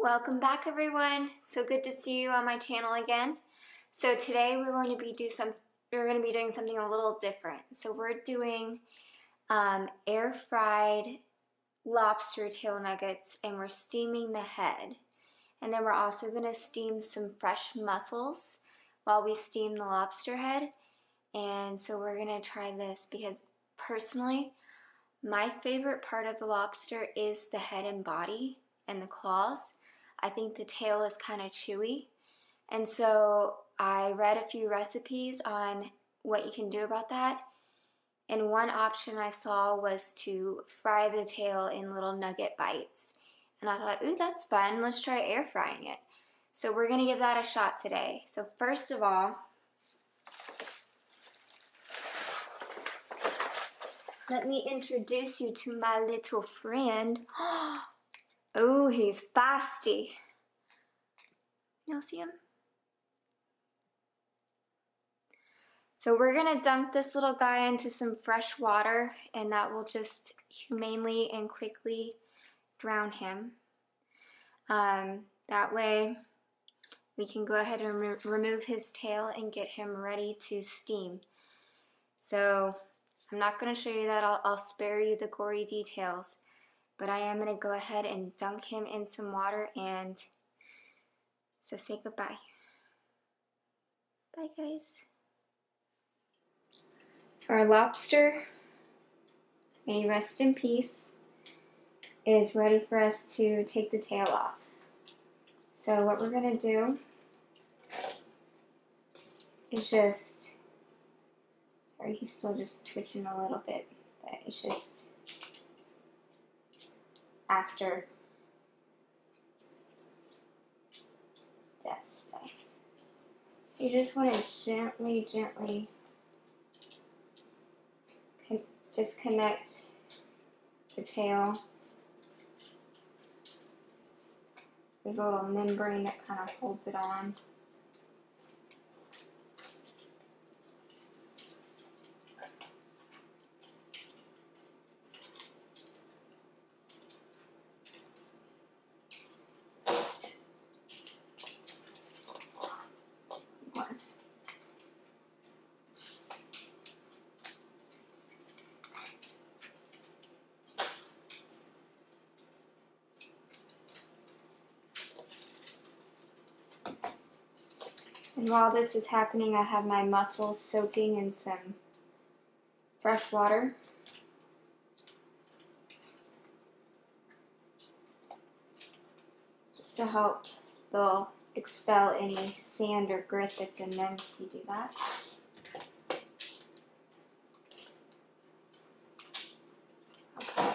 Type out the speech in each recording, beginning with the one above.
Welcome back, everyone. So good to see you on my channel again. So today we're going to be doing something a little different. So we're doing air fried lobster tail nuggets, and we're steaming the head. And then we're also going to steam some fresh mussels while we steam the lobster head. And so we're going to try this because personally, my favorite part of the lobster is the head and body and the claws. I think the tail is kind of chewy. And so I read a few recipes on what you can do about that. And one option I saw was to fry the tail in little nugget bites. And I thought, ooh, that's fun. Let's try air frying it. So we're going to give that a shot today. So first of all, let me introduce you to my little friend. Oh, he's feisty. You'll see him? So we're gonna dunk this little guy into some fresh water, and that will just humanely and quickly drown him. That way we can go ahead and remove his tail and get him ready to steam. So I'm not gonna show you that. I'll spare you the gory details. But I am going to go ahead and dunk him in some water, and so say goodbye. Bye, guys. Our lobster, may he rest in peace, is ready for us to take the tail off. So what we're going to do is just, sorry, he's still just twitching a little bit, but it's just after death stuff. You just want to gently disconnect the tail. There's a little membrane that kind of holds it on. And while this is happening, I have my mussels soaking in some fresh water. Just to help they'll expel any sand or grit that's in them if you do that. Okay.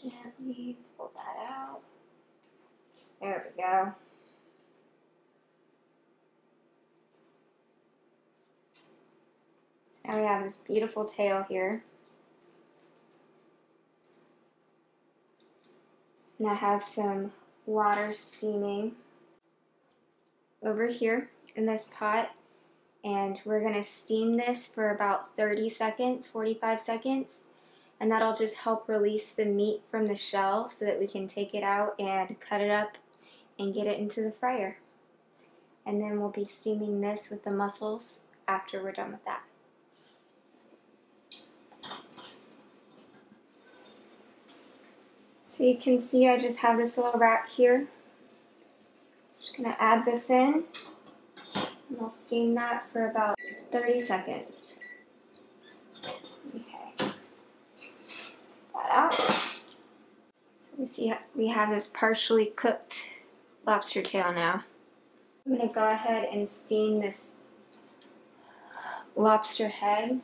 Gently pull that out. There we go. So now we have this beautiful tail here. And I have some water steaming over here in this pot. And we're going to steam this for about 30 seconds, 45 seconds. And that'll just help release the meat from the shell so that we can take it out and cut it up and get it into the fryer. And then we'll be steaming this with the mussels after we're done with that. So you can see I just have this little rack here. Just going to add this in, and we'll steam that for about 30 seconds. Okay. That out. So we see we have this partially cooked lobster tail now. I'm going to go ahead and steam this lobster head.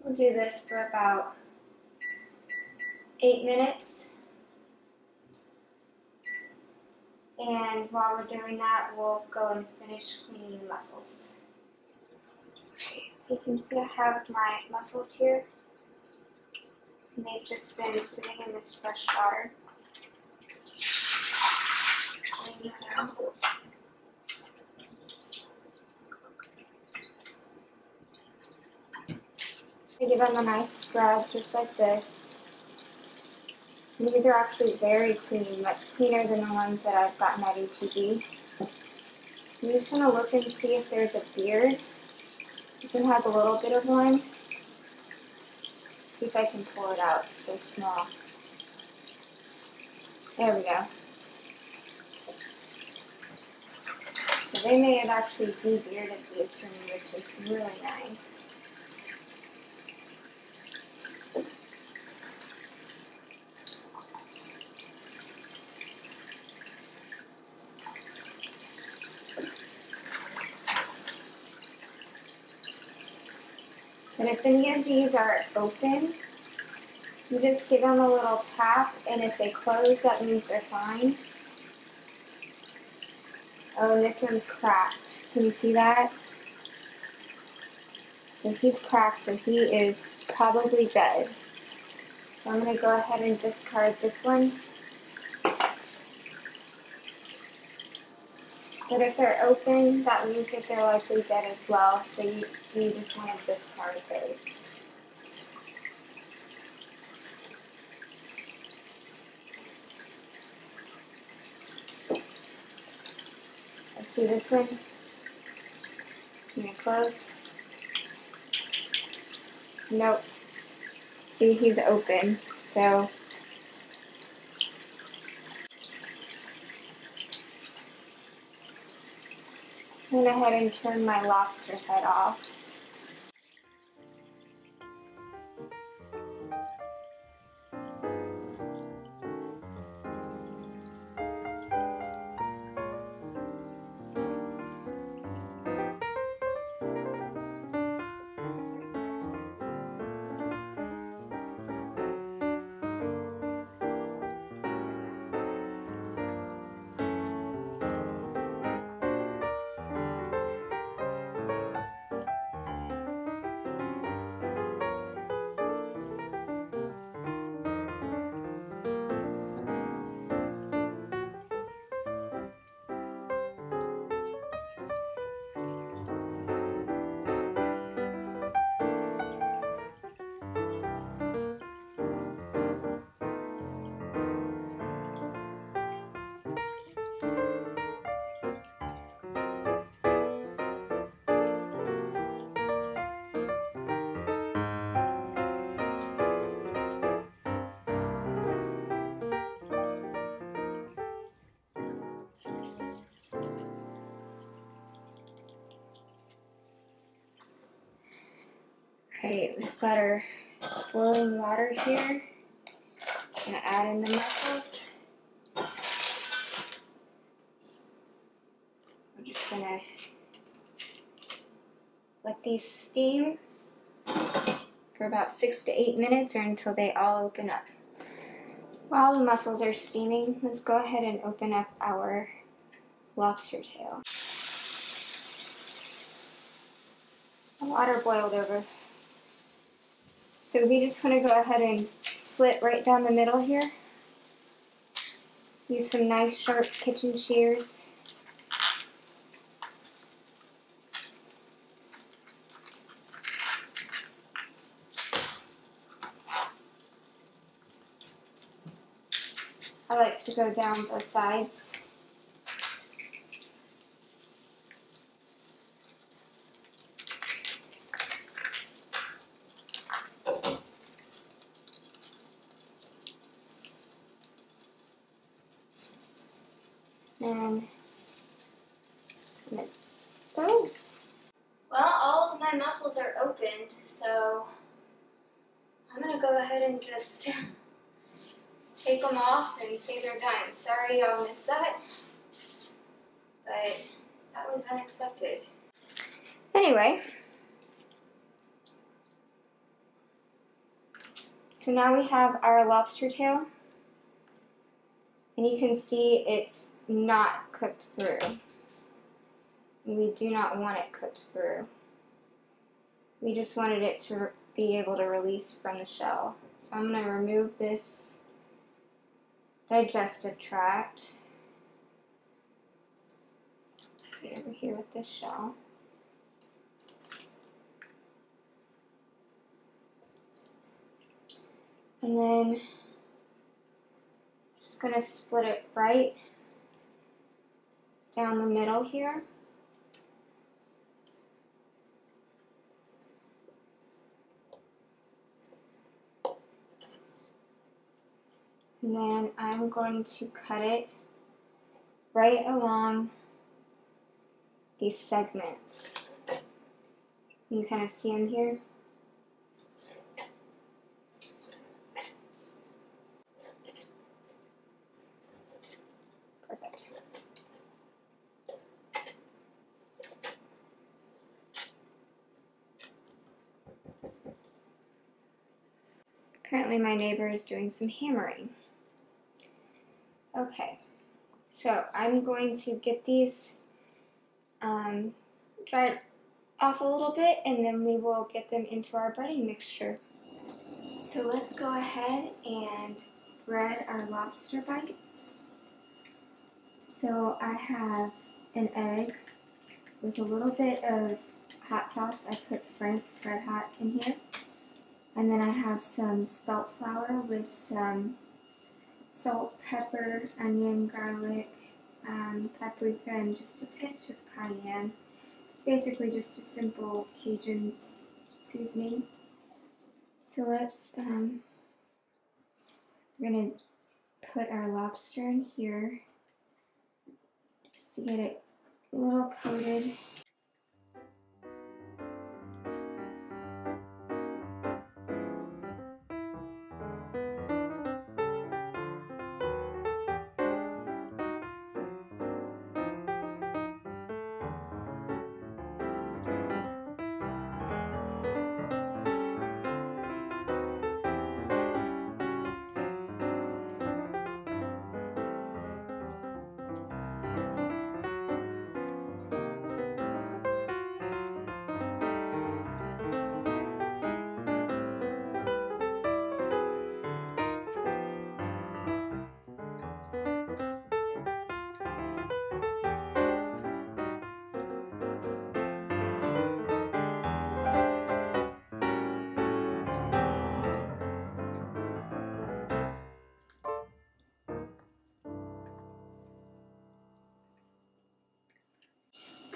We'll do this for about 8 minutes. And while we're doing that, we'll go and finish cleaning the mussels. Okay, so you can see I have my mussels here. And they've just been sitting in this fresh water. I give them a nice scrub just like this. And these are actually very clean, much cleaner than the ones that I've gotten at HEB. You just want to look and see if there's a beard. This one has a little bit of one. See if I can pull it out. It's so small. There we go. So they may have actually de-bearded these for me, which is really nice. And if any of these are open, you just give them a little tap, and if they close, that means they're fine. Oh, and this one's cracked. Can you see that? So he's cracked, so he is probably dead. So I'm going to go ahead and discard this one. But if they're open, that means that they're likely dead as well, so you just want to discard those. Let's see this one. I'm going to close. Nope. See, he's open, so I went ahead and turned my lobster head off. Alright, we've got our boiling water here. Gonna add in the mussels. I'm just gonna let these steam for about 6 to 8 minutes or until they all open up. While the mussels are steaming, let's go ahead and open up our lobster tail. The water boiled over. So we just want to go ahead and slit right down the middle here. Use some nice sharp kitchen shears. I like to go down both sides. And just gonna go. Well, all of my mussels are opened, so I'm gonna go ahead and just take them off and say they're done. Sorry y'all missed that, but that was unexpected. Anyway, so now we have our lobster tail, and you can see it's not cooked through. We do not want it cooked through. We just wanted it to be able to release from the shell. So I'm going to remove this digestive tract. Put it over here with this shell. And then just gonna split it right down the middle here. And then I'm going to cut it right along these segments. You can kind of see them here. Perfect. Apparently my neighbor is doing some hammering. Okay, so I'm going to get these dried off a little bit, and then we will get them into our breading mixture. So let's go ahead and bread our lobster bites. So I have an egg with a little bit of hot sauce. I put Frank's Red Hot in here. And then I have some spelt flour with some salt, pepper, onion, garlic, paprika, and just a pinch of cayenne. It's basically just a simple Cajun seasoning. So let's, we're gonna put our lobster in here just to get it a little coated.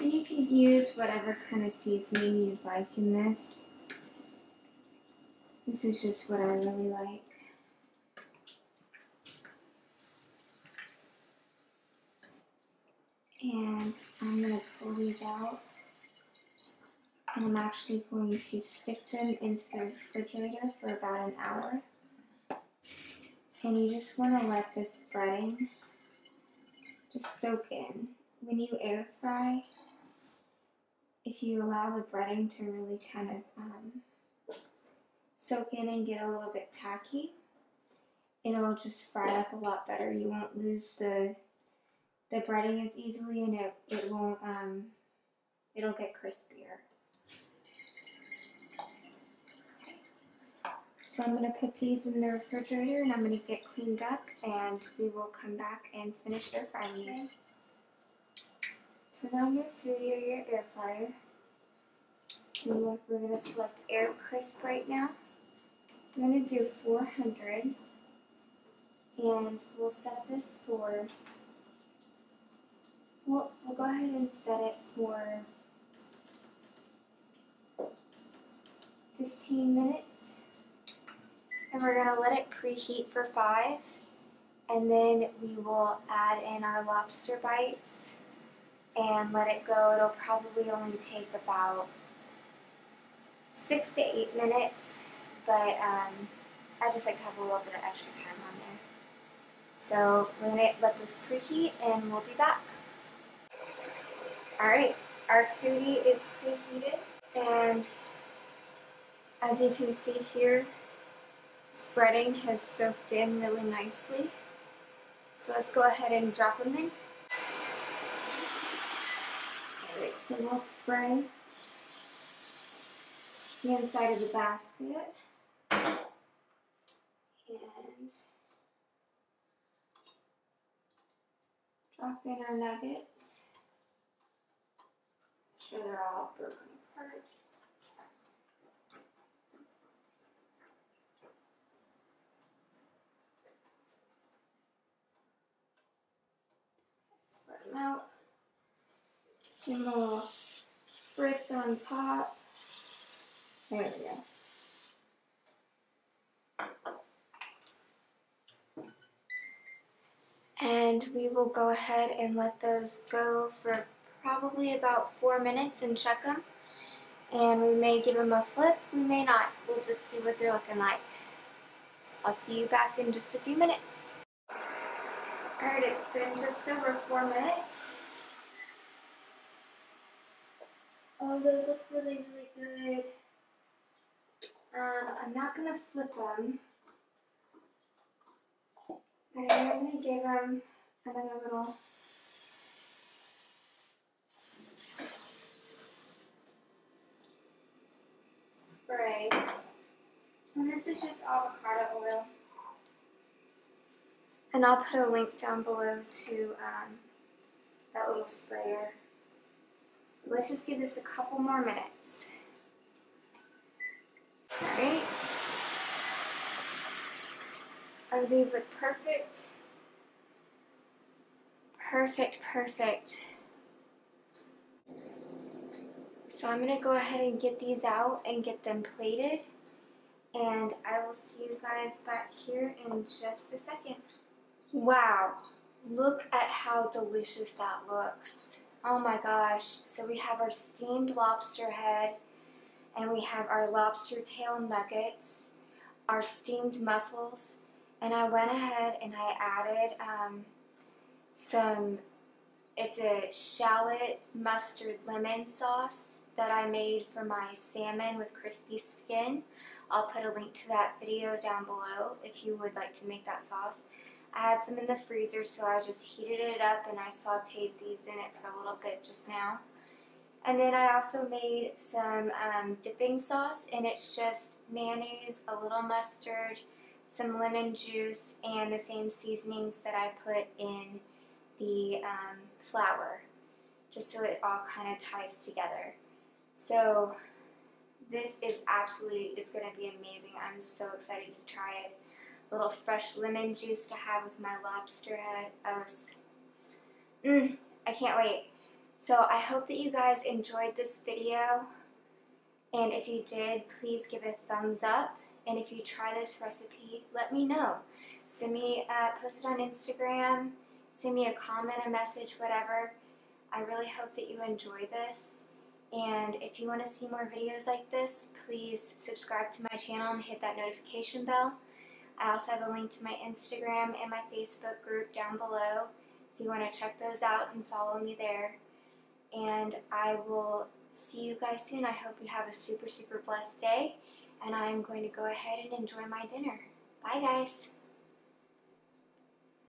And you can use whatever kind of seasoning you'd like in this. This is just what I really like. And I'm going to pull these out. And I'm actually going to stick them into the refrigerator for about an hour. And you just want to let this breading just soak in. When you air fry, if you allow the breading to really kind of soak in and get a little bit tacky, it'll just fry up a lot better. You won't lose the breading as easily, and it won't, it'll get crispier. So I'm going to put these in the refrigerator, and I'm going to get cleaned up, and we will come back and finish air frying these. Turn on your Foodi or your air fryer. We're going to select Air Crisp right now. I'm going to do 400, and we'll set this for, we'll go ahead and set it for 15 minutes. And we're going to let it preheat for 5, and then we will add in our lobster bites and let it go. It'll probably only take about 6 to 8 minutes, but I just like to have a little bit of extra time on there. So we're going to let this preheat, and we'll be back. Alright, our Foodi is preheated, and as you can see here, this breading has soaked in really nicely. So let's go ahead and drop them in. Alright, so we'll spray the inside of the basket. And drop in our nuggets. sure they're all broken apart. Spread them out. Give them a little spritz on top. There we go. And we will go ahead and let those go for probably about 4 minutes and check them. And we may give them a flip, we may not. We'll just see what they're looking like. I'll see you back in just a few minutes. Alright, it's been just over 4 minutes. Oh, those look really, really good. I'm not going to flip them. But I'm going to give them another little spray. And this is just avocado oil. And I'll put a link down below to that little sprayer. Let's just give this a couple more minutes. Alright. Oh, these look perfect. Perfect, perfect. So I'm going to go ahead and get these out and get them plated. And I will see you guys back here in just a second. Wow, look at how delicious that looks. Oh my gosh. So we have our steamed lobster head, and we have our lobster tail nuggets, our steamed mussels, and I went ahead and I added it's a shallot mustard lemon sauce that I made for my salmon with crispy skin. I'll put a link to that video down below if you would like to make that sauce. I had some in the freezer, so I just heated it up and I sauteed these in it for a little bit just now. And then I also made some dipping sauce, and it's just mayonnaise, a little mustard, some lemon juice, and the same seasonings that I put in the flour, just so it all kind of ties together. So this is absolutely, it's going to be amazing. I'm so excited to try it. A little fresh lemon juice to have with my lobster head. I can't wait. So I hope that you guys enjoyed this video, and if you did, please give it a thumbs up. And if you try this recipe, let me know. Send me, post it on Instagram, send me a comment, a message, whatever. I really hope that you enjoy this. And if you want to see more videos like this, please subscribe to my channel and hit that notification bell. I also have a link to my Instagram and my Facebook group down below if you want to check those out and follow me there. And I will see you guys soon. I hope you have a super, super blessed day. And I'm going to go ahead and enjoy my dinner. Bye, guys.